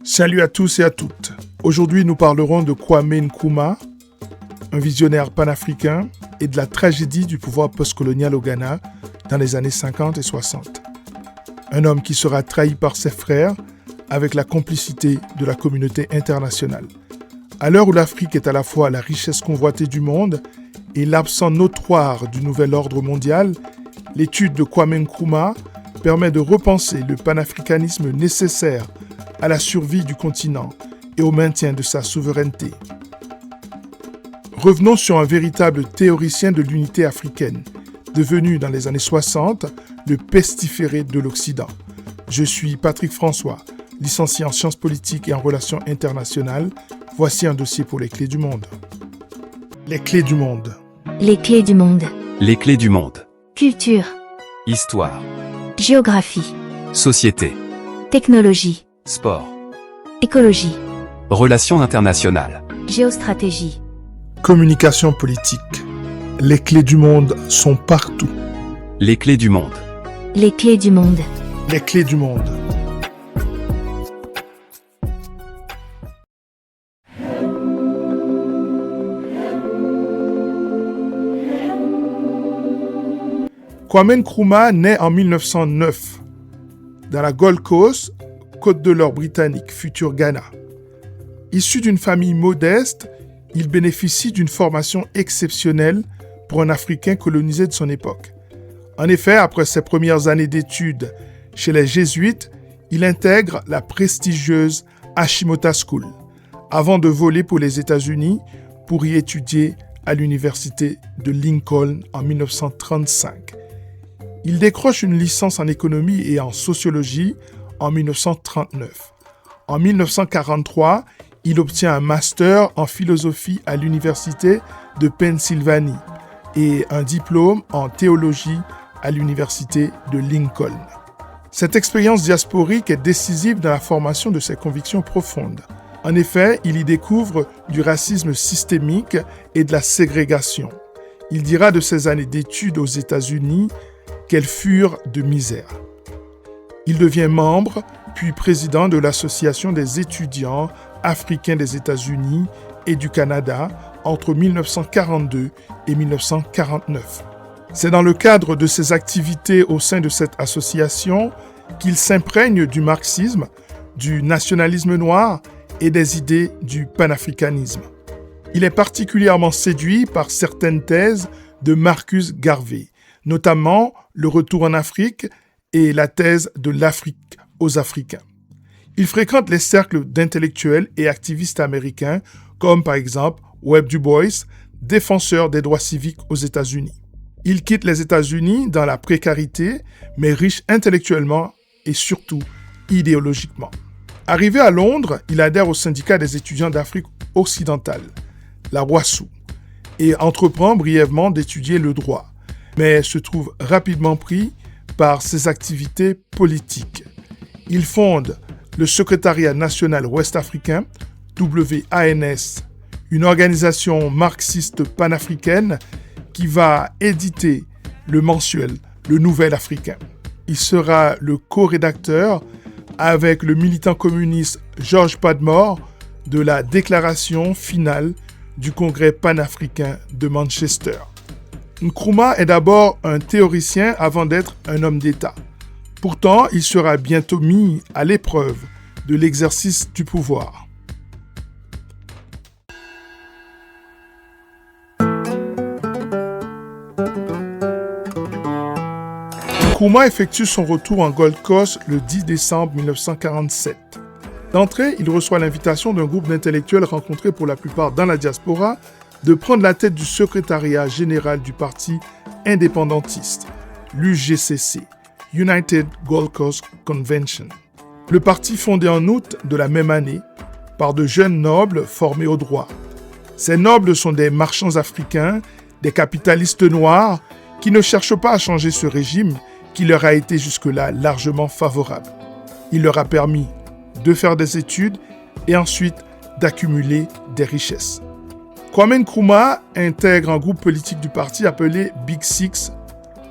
Salut à tous et à toutes. Aujourd'hui, nous parlerons de Kwame Nkrumah, un visionnaire panafricain, et de la tragédie du pouvoir postcolonial au Ghana dans les années 50 et 60. Un homme qui sera trahi par ses frères avec la complicité de la communauté internationale. À l'heure où l'Afrique est à la fois la richesse convoitée du monde et l'absent notoire du nouvel ordre mondial, l'étude de Kwame Nkrumah permet de repenser le panafricanisme nécessaire à la survie du continent et au maintien de sa souveraineté. Revenons sur un véritable théoricien de l'unité africaine, devenu dans les années 60 le pestiféré de l'Occident. Je suis Patrick François, licencié en sciences politiques et en relations internationales. Voici un dossier pour les clés du monde. Les clés du monde. Les clés du monde. Les clés du monde. Culture. Histoire. Géographie. Société. Technologie. Sport. Écologie. Relations internationales. Géostratégie. Communication politique. Les clés du monde sont partout. Les clés du monde. Les clés du monde. Les clés du monde. Kwame Nkrumah naît en 1909 dans la Gold Coast, Côte de l'Or britannique, futur Ghana. Issu d'une famille modeste, il bénéficie d'une formation exceptionnelle pour un Africain colonisé de son époque. En effet, après ses premières années d'études chez les Jésuites, il intègre la prestigieuse Hashimota School, avant de voler pour les États-Unis pour y étudier à l'université de Lincoln en 1935. Il décroche une licence en économie et en sociologie en 1939. En 1943, il obtient un master en philosophie à l'université de Pennsylvanie et un diplôme en théologie à l'université de Lincoln. Cette expérience diasporique est décisive dans la formation de ses convictions profondes. En effet, il y découvre du racisme systémique et de la ségrégation. Il dira de ses années d'études aux États-Unis qu'elles furent de misère. Il devient membre, puis président de l'Association des étudiants africains des États-Unis et du Canada entre 1942 et 1949. C'est dans le cadre de ses activités au sein de cette association qu'il s'imprègne du marxisme, du nationalisme noir et des idées du panafricanisme. Il est particulièrement séduit par certaines thèses de Marcus Garvey, notamment le retour en Afrique et la thèse de l'Afrique aux Africains. Il fréquente les cercles d'intellectuels et activistes américains, comme par exemple Webb Du Bois, défenseur des droits civiques aux États-Unis. Il quitte les États-Unis dans la précarité, mais riche intellectuellement et surtout idéologiquement. Arrivé à Londres, il adhère au syndicat des étudiants d'Afrique occidentale, la WASU, et entreprend brièvement d'étudier le droit, mais se trouve rapidement pris par ses activités politiques. Il fonde le Secrétariat national ouest-africain, WANS, une organisation marxiste panafricaine qui va éditer le mensuel Le Nouvel Africain. Il sera le co-rédacteur avec le militant communiste George Padmore de la déclaration finale du Congrès panafricain de Manchester. Nkrumah est d'abord un théoricien avant d'être un homme d'État. Pourtant, il sera bientôt mis à l'épreuve de l'exercice du pouvoir. Nkrumah effectue son retour en Gold Coast le 10 décembre 1947. D'entrée, il reçoit l'invitation d'un groupe d'intellectuels rencontrés pour la plupart dans la diaspora de prendre la tête du secrétariat général du parti indépendantiste, l'UGCC, United Gold Coast Convention. Le parti fondé en août de la même année par de jeunes nobles formés au droit. Ces nobles sont des marchands africains, des capitalistes noirs qui ne cherchent pas à changer ce régime qui leur a été jusque-là largement favorable. Il leur a permis de faire des études et ensuite d'accumuler des richesses. Kwame Nkrumah intègre un groupe politique du parti appelé Big Six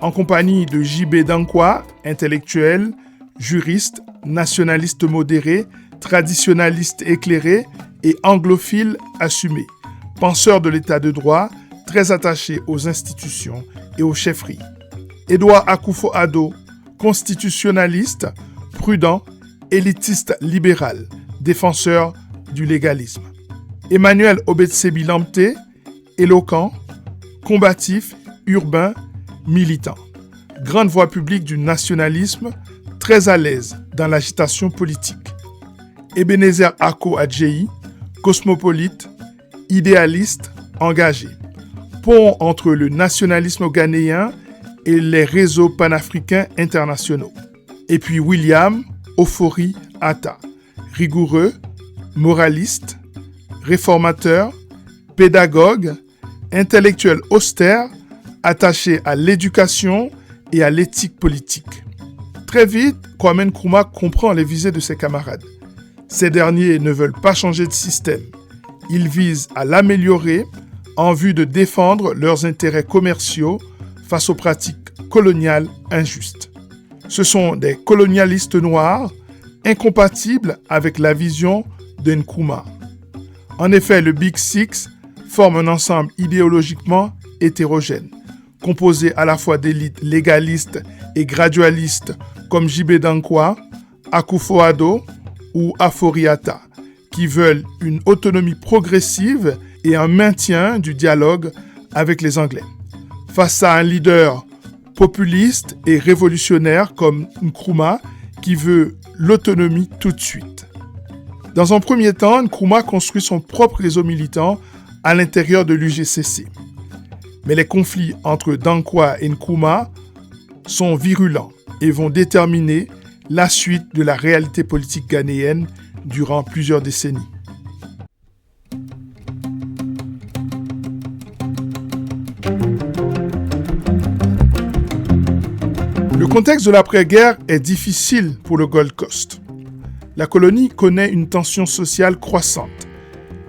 en compagnie de J.B. Dankwa, intellectuel, juriste, nationaliste modéré, traditionnaliste éclairé et anglophile assumé, penseur de l'état de droit, très attaché aux institutions et aux chefferies. Edouard Akufo-Addo, constitutionnaliste, prudent, élitiste libéral, défenseur du légalisme. Emmanuel Obetsebi Lamptey, éloquent, combatif, urbain, militant. Grande voix publique du nationalisme, très à l'aise dans l'agitation politique. Ebenezer Ako Adjei, cosmopolite, idéaliste, engagé. Pont entre le nationalisme ghanéen et les réseaux panafricains internationaux. Et puis William Ofori Atta, rigoureux, moraliste, réformateur, pédagogue, intellectuel austère, attaché à l'éducation et à l'éthique politique. Très vite, Kwame Nkrumah comprend les visées de ses camarades. Ces derniers ne veulent pas changer de système. Ils visent à l'améliorer en vue de défendre leurs intérêts commerciaux face aux pratiques coloniales injustes. Ce sont des colonialistes noirs incompatibles avec la vision de Nkrumah. En effet, le Big Six forme un ensemble idéologiquement hétérogène, composé à la fois d'élites légalistes et gradualistes comme J.B. Danquah, Akufo-Addo ou Afori Atta, qui veulent une autonomie progressive et un maintien du dialogue avec les Anglais. Face à un leader populiste et révolutionnaire comme Nkrumah, qui veut l'autonomie tout de suite. Dans un premier temps, Nkrumah construit son propre réseau militant à l'intérieur de l'UGCC. Mais les conflits entre Danquah et Nkrumah sont virulents et vont déterminer la suite de la réalité politique ghanéenne durant plusieurs décennies. Le contexte de l'après-guerre est difficile pour le Gold Coast. La colonie connaît une tension sociale croissante.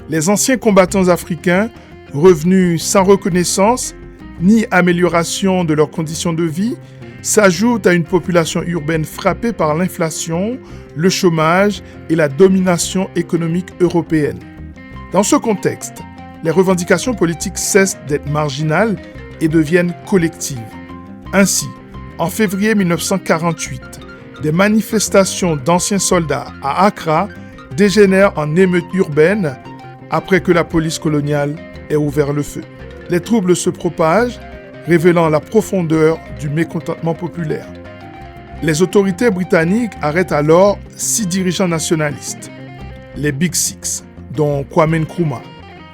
Les anciens combattants africains, revenus sans reconnaissance ni amélioration de leurs conditions de vie, s'ajoutent à une population urbaine frappée par l'inflation, le chômage et la domination économique européenne. Dans ce contexte, les revendications politiques cessent d'être marginales et deviennent collectives. Ainsi, en février 1948, des manifestations d'anciens soldats à Accra dégénèrent en émeutes urbaines après que la police coloniale ait ouvert le feu. Les troubles se propagent, révélant la profondeur du mécontentement populaire. Les autorités britanniques arrêtent alors 6 dirigeants nationalistes, les Big Six, dont Kwame Nkrumah,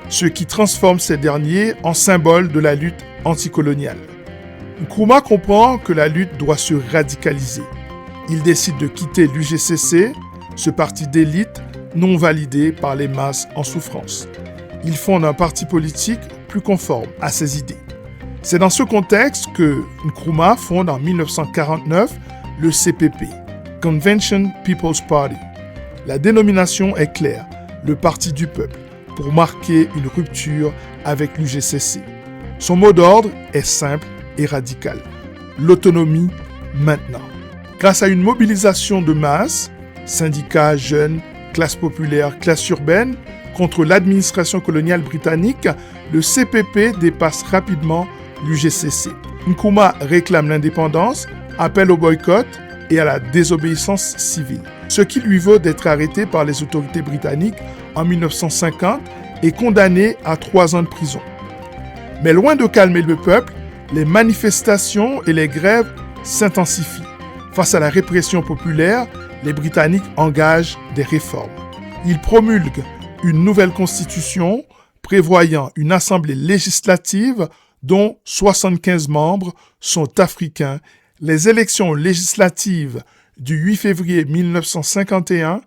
ce qui transforme ces derniers en symbole de la lutte anticoloniale. Nkrumah comprend que la lutte doit se radicaliser. Il décide de quitter l'UGCC, ce parti d'élite non validé par les masses en souffrance. Il fonde un parti politique plus conforme à ses idées. C'est dans ce contexte que Nkrumah fonde en 1949 le CPP, Convention People's Party. La dénomination est claire, le Parti du peuple, pour marquer une rupture avec l'UGCC. Son mot d'ordre est simple et radical. L'autonomie maintenant. Grâce à une mobilisation de masse, syndicats, jeunes, classe populaire, classe urbaine, contre l'administration coloniale britannique, le CPP dépasse rapidement l'UGCC. Nkrumah réclame l'indépendance, appelle au boycott et à la désobéissance civile, ce qui lui vaut d'être arrêté par les autorités britanniques en 1950 et condamné à 3 ans de prison. Mais loin de calmer le peuple, les manifestations et les grèves s'intensifient. Face à la répression populaire, les Britanniques engagent des réformes. Ils promulguent une nouvelle constitution prévoyant une assemblée législative dont 75 membres sont africains. Les élections législatives du 8 février 1951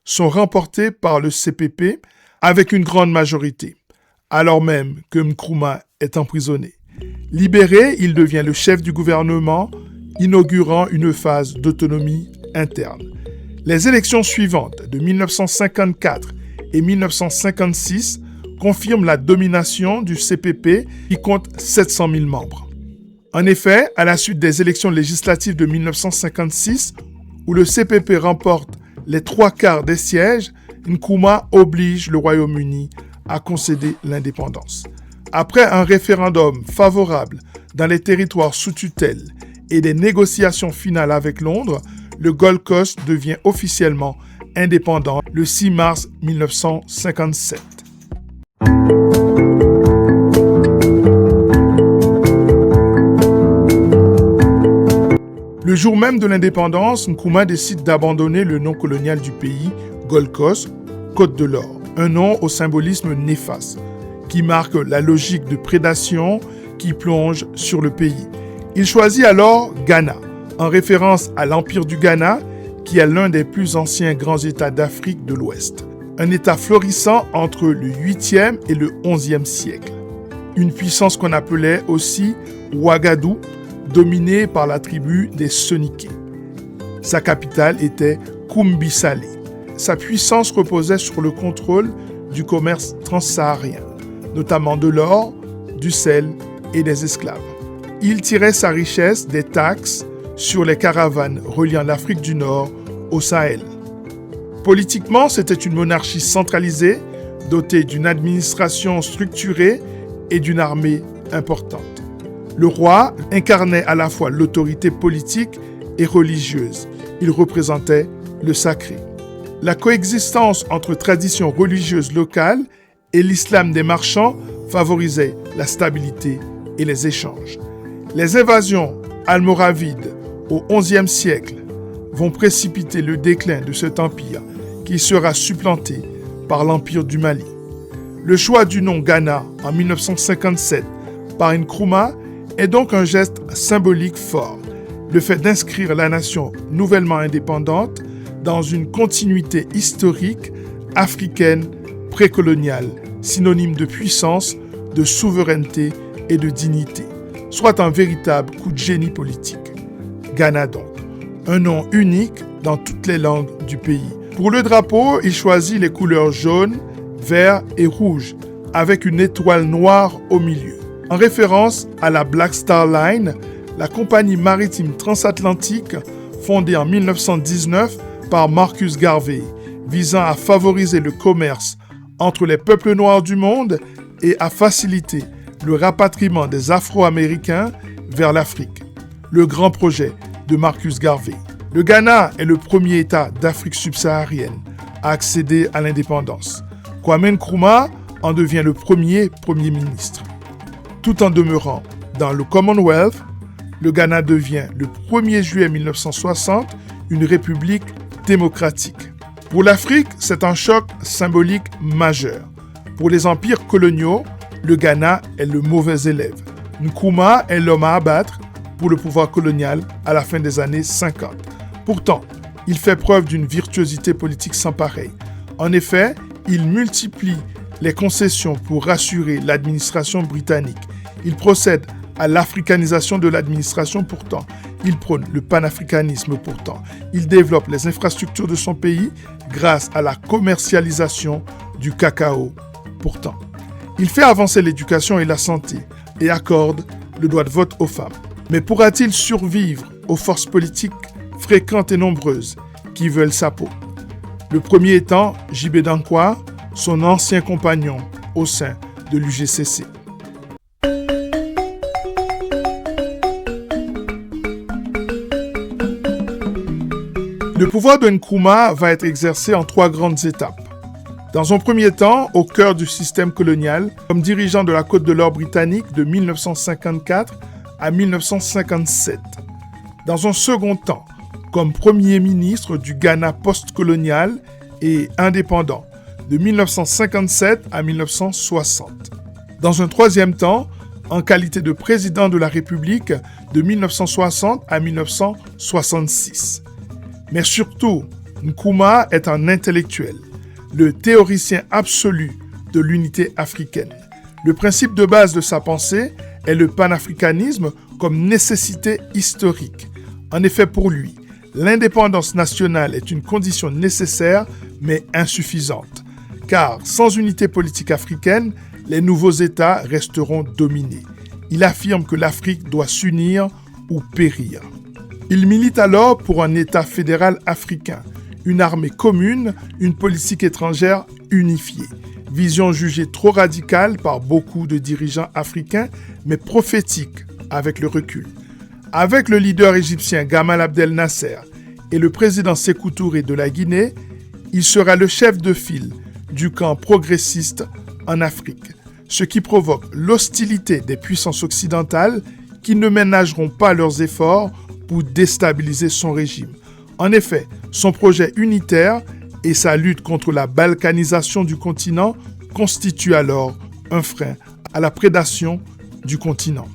sont remportées par le CPP avec une grande majorité, alors même que Nkrumah est emprisonné. Libéré, il devient le chef du gouvernement, inaugurant une phase d'autonomie interne. Les élections suivantes de 1954 et 1956 confirment la domination du CPP qui compte 700 000 membres. En effet, à la suite des élections législatives de 1956, où le CPP remporte les 3/4 des sièges, Nkrumah oblige le Royaume-Uni à concéder l'indépendance. Après un référendum favorable dans les territoires sous tutelle et des négociations finales avec Londres, le Gold Coast devient officiellement indépendant le 6 mars 1957. Le jour même de l'indépendance, Nkrumah décide d'abandonner le nom colonial du pays, Gold Coast, Côte de l'Or, un nom au symbolisme néfaste, qui marque la logique de prédation qui plonge sur le pays. Il choisit alors Ghana, en référence à l'Empire du Ghana, qui est l'un des plus anciens grands États d'Afrique de l'Ouest. Un État florissant entre le 8e et le 11e siècle. Une puissance qu'on appelait aussi Ouagadougou, dominée par la tribu des Soninké. Sa capitale était Kumbi-Salé. Sa puissance reposait sur le contrôle du commerce transsaharien, notamment de l'or, du sel et des esclaves. Il tirait sa richesse des taxes sur les caravanes reliant l'Afrique du Nord au Sahel. Politiquement, c'était une monarchie centralisée, dotée d'une administration structurée et d'une armée importante. Le roi incarnait à la fois l'autorité politique et religieuse. Il représentait le sacré. La coexistence entre traditions religieuses locales et l'islam des marchands favorisait la stabilité et les échanges. Les invasions almoravides au XIe siècle vont précipiter le déclin de cet empire qui sera supplanté par l'empire du Mali. Le choix du nom Ghana en 1957 par Nkrumah est donc un geste symbolique fort, le fait d'inscrire la nation nouvellement indépendante dans une continuité historique africaine précoloniale, synonyme de puissance, de souveraineté et de dignité, soit un véritable coup de génie politique. Ghana donc, un nom unique dans toutes les langues du pays. Pour le drapeau, il choisit les couleurs jaune, vert et rouge, avec une étoile noire au milieu. En référence à la Black Star Line, la compagnie maritime transatlantique fondée en 1919 par Marcus Garvey, visant à favoriser le commerce entre les peuples noirs du monde et à faciliter le rapatriement des Afro-Américains vers l'Afrique. Le grand projet de Marcus Garvey. Le Ghana est le premier État d'Afrique subsaharienne à accéder à l'indépendance. Kwame Nkrumah en devient le premier ministre. Tout en demeurant dans le Commonwealth, le Ghana devient le 1er juillet 1960 une république démocratique. Pour l'Afrique, c'est un choc symbolique majeur. Pour les empires coloniaux, le Ghana est le mauvais élève. Nkrumah est l'homme à abattre pour le pouvoir colonial à la fin des années 50. Pourtant, il fait preuve d'une virtuosité politique sans pareille. En effet, il multiplie les concessions pour rassurer l'administration britannique. Il procède à l'africanisation de l'administration pourtant. Il prône le panafricanisme pourtant. Il développe les infrastructures de son pays grâce à la commercialisation du cacao pourtant. Il fait avancer l'éducation et la santé et accorde le droit de vote aux femmes. Mais pourra-t-il survivre aux forces politiques fréquentes et nombreuses qui veulent sa peau? Le premier étant J.B. Danquah, son ancien compagnon au sein de l'UGCC. Le pouvoir de Nkrumah va être exercé en 3 grandes étapes. Dans un premier temps, au cœur du système colonial, comme dirigeant de la Côte de l'Or britannique de 1954 à 1957. Dans un second temps, comme premier ministre du Ghana post-colonial et indépendant de 1957 à 1960. Dans un troisième temps, en qualité de président de la République de 1960 à 1966. Mais surtout, Nkrumah est un intellectuel, le théoricien absolu de l'unité africaine. Le principe de base de sa pensée est le panafricanisme comme nécessité historique. En effet, pour lui, l'indépendance nationale est une condition nécessaire mais insuffisante, car sans unité politique africaine, les nouveaux États resteront dominés. Il affirme que l'Afrique doit s'unir ou périr. Il milite alors pour un État fédéral africain, une armée commune, une politique étrangère unifiée. Vision jugée trop radicale par beaucoup de dirigeants africains, mais prophétique avec le recul. Avec le leader égyptien Gamal Abdel Nasser et le président Sékou Touré de la Guinée, il sera le chef de file du camp progressiste en Afrique, ce qui provoque l'hostilité des puissances occidentales qui ne ménageront pas leurs efforts pour déstabiliser son régime. En effet, son projet unitaire et sa lutte contre la balkanisation du continent constituent alors un frein à la prédation du continent.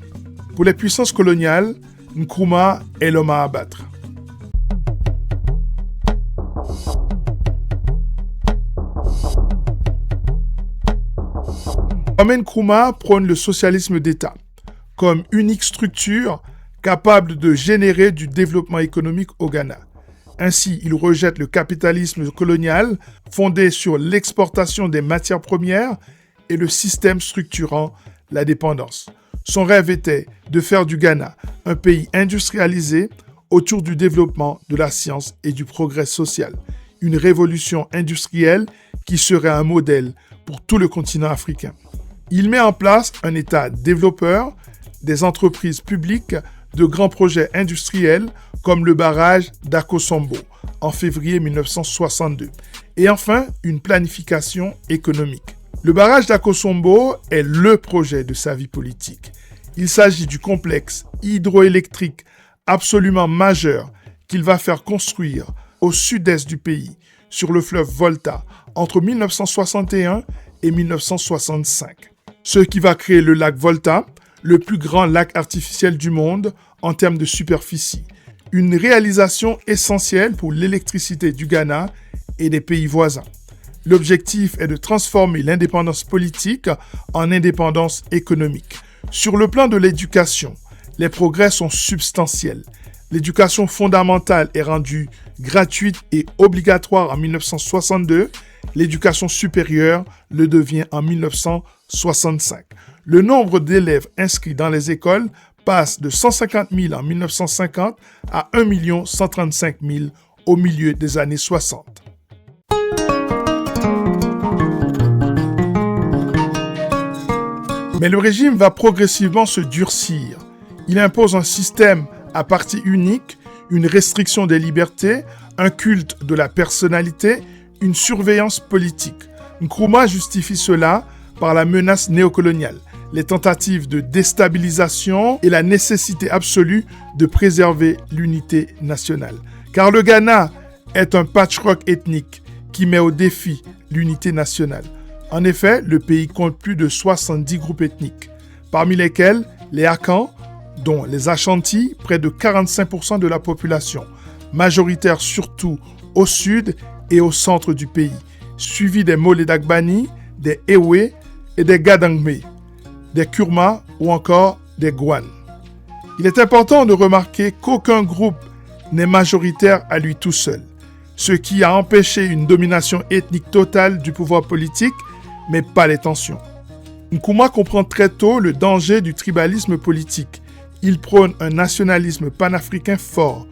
Pour les puissances coloniales, Nkrumah est l'homme à abattre. Kwame Nkrumah prône le socialisme d'État comme unique structure capable de générer du développement économique au Ghana. Ainsi, il rejette le capitalisme colonial fondé sur l'exportation des matières premières et le système structurant la dépendance. Son rêve était de faire du Ghana un pays industrialisé autour du développement de la science et du progrès social. Une révolution industrielle qui serait un modèle pour tout le continent africain. Il met en place un État développeur, des entreprises publiques, de grands projets industriels comme le barrage d'Akosombo en février 1962 et enfin une planification économique. Le barrage d'Akosombo est le projet de sa vie politique. Il s'agit du complexe hydroélectrique absolument majeur qu'il va faire construire au sud-est du pays, sur le fleuve Volta, entre 1961 et 1965. Ce qui va créer le lac Volta, le plus grand lac artificiel du monde en termes de superficie. Une réalisation essentielle pour l'électricité du Ghana et des pays voisins. L'objectif est de transformer l'indépendance politique en indépendance économique. Sur le plan de l'éducation, les progrès sont substantiels. L'éducation fondamentale est rendue gratuite et obligatoire en 1962. L'éducation supérieure le devient en 1965. Le nombre d'élèves inscrits dans les écoles passe de 150 000 en 1950 à 1 135 000 au milieu des années 60. Mais le régime va progressivement se durcir. Il impose un système à parti unique, une restriction des libertés, un culte de la personnalité, une surveillance politique. Nkrumah justifie cela par la menace néocoloniale, les tentatives de déstabilisation et la nécessité absolue de préserver l'unité nationale. Car le Ghana est un patchwork ethnique qui met au défi l'unité nationale. En effet, le pays compte plus de 70 groupes ethniques, parmi lesquels les Akans, dont les Ashanti, près de 45% de la population, majoritaires surtout au sud et au centre du pays, suivis des Molé Dagbani, des Ewe et des Gadangme, des Kurma ou encore des Gwan. Il est important de remarquer qu'aucun groupe n'est majoritaire à lui tout seul, ce qui a empêché une domination ethnique totale du pouvoir politique, mais pas les tensions. Nkrumah comprend très tôt le danger du tribalisme politique. Il prône un nationalisme panafricain fort,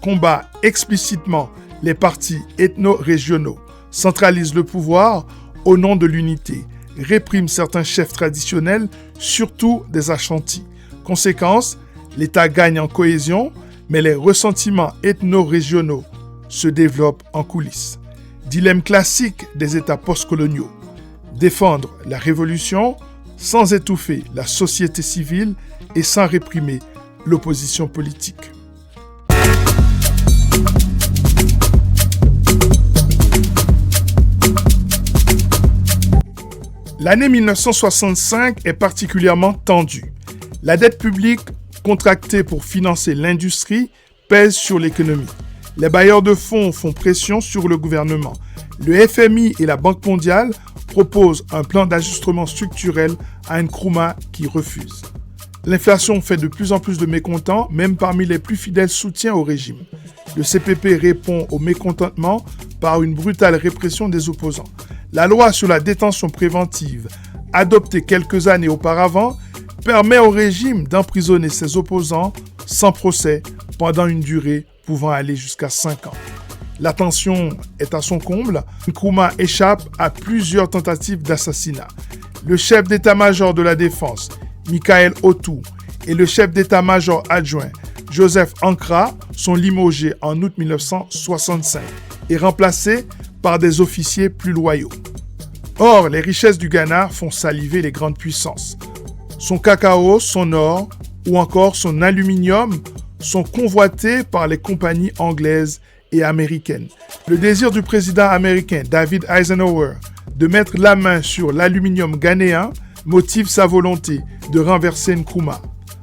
combat explicitement les partis ethno-régionaux, centralise le pouvoir au nom de l'unité, réprime certains chefs traditionnels, surtout des Ashanti. Conséquence, l'État gagne en cohésion, mais les ressentiments ethno-régionaux se développent en coulisses. Dilemme classique des États postcoloniaux. Défendre la révolution sans étouffer la société civile et sans réprimer l'opposition politique. L'année 1965 est particulièrement tendue. La dette publique contractée pour financer l'industrie pèse sur l'économie. Les bailleurs de fonds font pression sur le gouvernement. Le FMI et la Banque mondiale proposent un plan d'ajustement structurel à Nkrumah qui refuse. L'inflation fait de plus en plus de mécontents, même parmi les plus fidèles soutiens au régime. Le CPP répond au mécontentement par une brutale répression des opposants. La loi sur la détention préventive, adoptée quelques années auparavant, permet au régime d'emprisonner ses opposants sans procès pendant une durée pouvant aller jusqu'à 5 ans. La tension est à son comble. Nkrumah échappe à plusieurs tentatives d'assassinat. Le chef d'état-major de la défense, Michael Otu, et le chef d'état-major adjoint, Joseph Ankra, sont limogés en août 1965 et remplacés par des officiers plus loyaux. Or, les richesses du Ghana font saliver les grandes puissances. Son cacao, son or ou encore son aluminium sont convoités par les compagnies anglaises et américaines. Le désir du président américain David Eisenhower de mettre la main sur l'aluminium ghanéen motive sa volonté de renverser Nkrumah.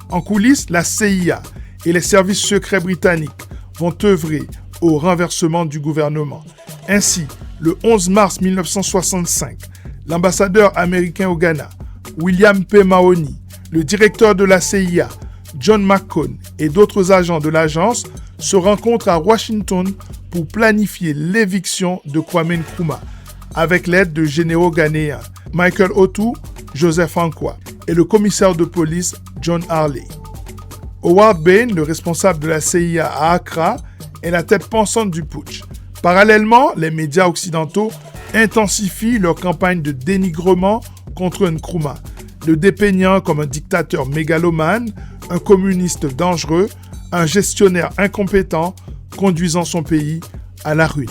En coulisses, la CIA et les services secrets britanniques vont œuvrer au renversement du gouvernement. Ainsi, le 11 mars 1965, l'ambassadeur américain au Ghana, William P. Mahoney, le directeur de la CIA, John McCone, et d'autres agents de l'agence se rencontrent à Washington pour planifier l'éviction de Kwame Nkrumah, avec l'aide de généraux ghanéens Michael Otu, Joseph Ankwa et le commissaire de police John Harley. Howard Bain, le responsable de la CIA à Accra, est la tête pensante du putsch. Parallèlement, les médias occidentaux intensifient leur campagne de dénigrement contre Nkrumah, le dépeignant comme un dictateur mégalomane, un communiste dangereux, un gestionnaire incompétent, conduisant son pays à la ruine.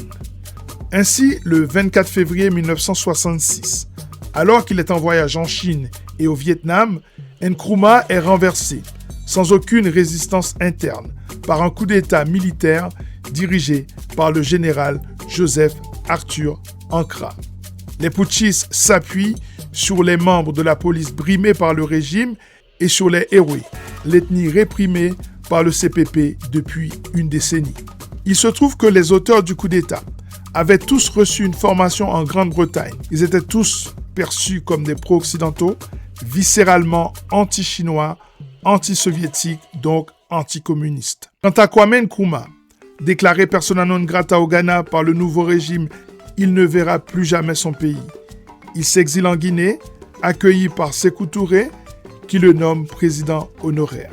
Ainsi, le 24 février 1966, alors qu'il est en voyage en Chine et au Vietnam, Nkrumah est renversé, sans aucune résistance interne, par un coup d'État militaire dirigé par le général Joseph Arthur Ankra. Les putschistes s'appuient sur les membres de la police brimés par le régime et sur les Ewe, l'ethnie réprimée par le CPP depuis une décennie. Il se trouve que les auteurs du coup d'État avaient tous reçu une formation en Grande-Bretagne. Ils étaient tous perçus comme des pro-occidentaux, viscéralement anti-chinois, anti-soviétiques, donc anti-communistes. Quant à Kwame Nkrumah, déclaré persona non grata au Ghana par le nouveau régime, il ne verra plus jamais son pays. Il s'exile en Guinée, accueilli par Sékou Touré, qui le nomme président honoraire.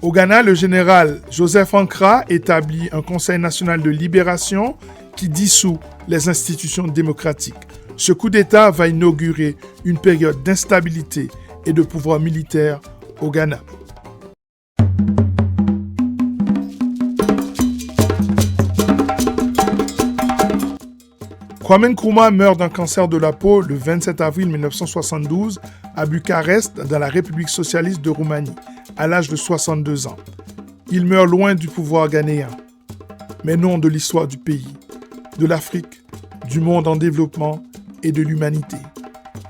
Au Ghana, le général Joseph Ankra établit un Conseil national de libération qui dissout les institutions démocratiques. Ce coup d'État va inaugurer une période d'instabilité et de pouvoir militaire au Ghana. Kwame Nkrumah meurt d'un cancer de la peau le 27 avril 1972 à Bucarest, dans la République socialiste de Roumanie, à l'âge de 62 ans. Il meurt loin du pouvoir ghanéen, mais non de l'histoire du pays, de l'Afrique, du monde en développement et de l'humanité.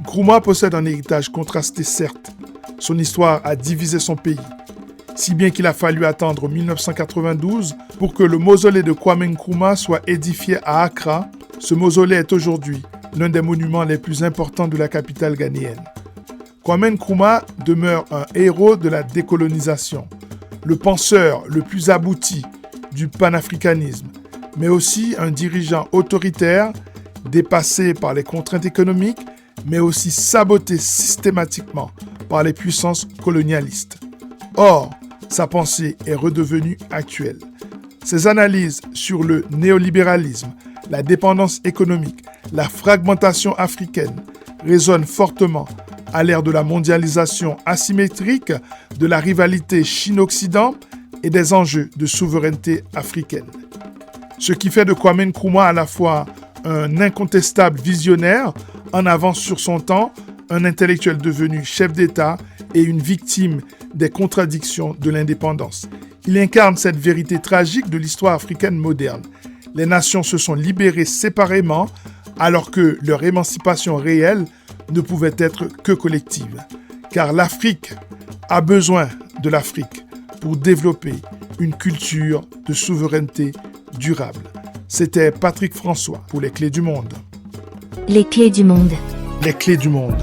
Nkrumah possède un héritage contrasté, certes. Son histoire a divisé son pays, si bien qu'il a fallu attendre 1992 pour que le mausolée de Kwame Nkrumah soit édifié à Accra. Ce mausolée est aujourd'hui l'un des monuments les plus importants de la capitale ghanéenne. Kwame Nkrumah demeure un héros de la décolonisation, le penseur le plus abouti du panafricanisme, mais aussi un dirigeant autoritaire, dépassé par les contraintes économiques, mais aussi saboté systématiquement par les puissances colonialistes. Or, sa pensée est redevenue actuelle. Ses analyses sur le néolibéralisme, la dépendance économique, la fragmentation africaine résonnent fortement à l'ère de la mondialisation asymétrique, de la rivalité Chine-Occident et des enjeux de souveraineté africaine. Ce qui fait de Kwame Nkrumah à la fois un incontestable visionnaire, en avance sur son temps, un intellectuel devenu chef d'État et une victime des contradictions de l'indépendance. Il incarne cette vérité tragique de l'histoire africaine moderne. Les nations se sont libérées séparément alors que leur émancipation réelle ne pouvait être que collective. Car l'Afrique a besoin de l'Afrique pour développer une culture de souveraineté durable. C'était Patrick François pour Les Clés du Monde. Les clés du monde. Les Clés du Monde.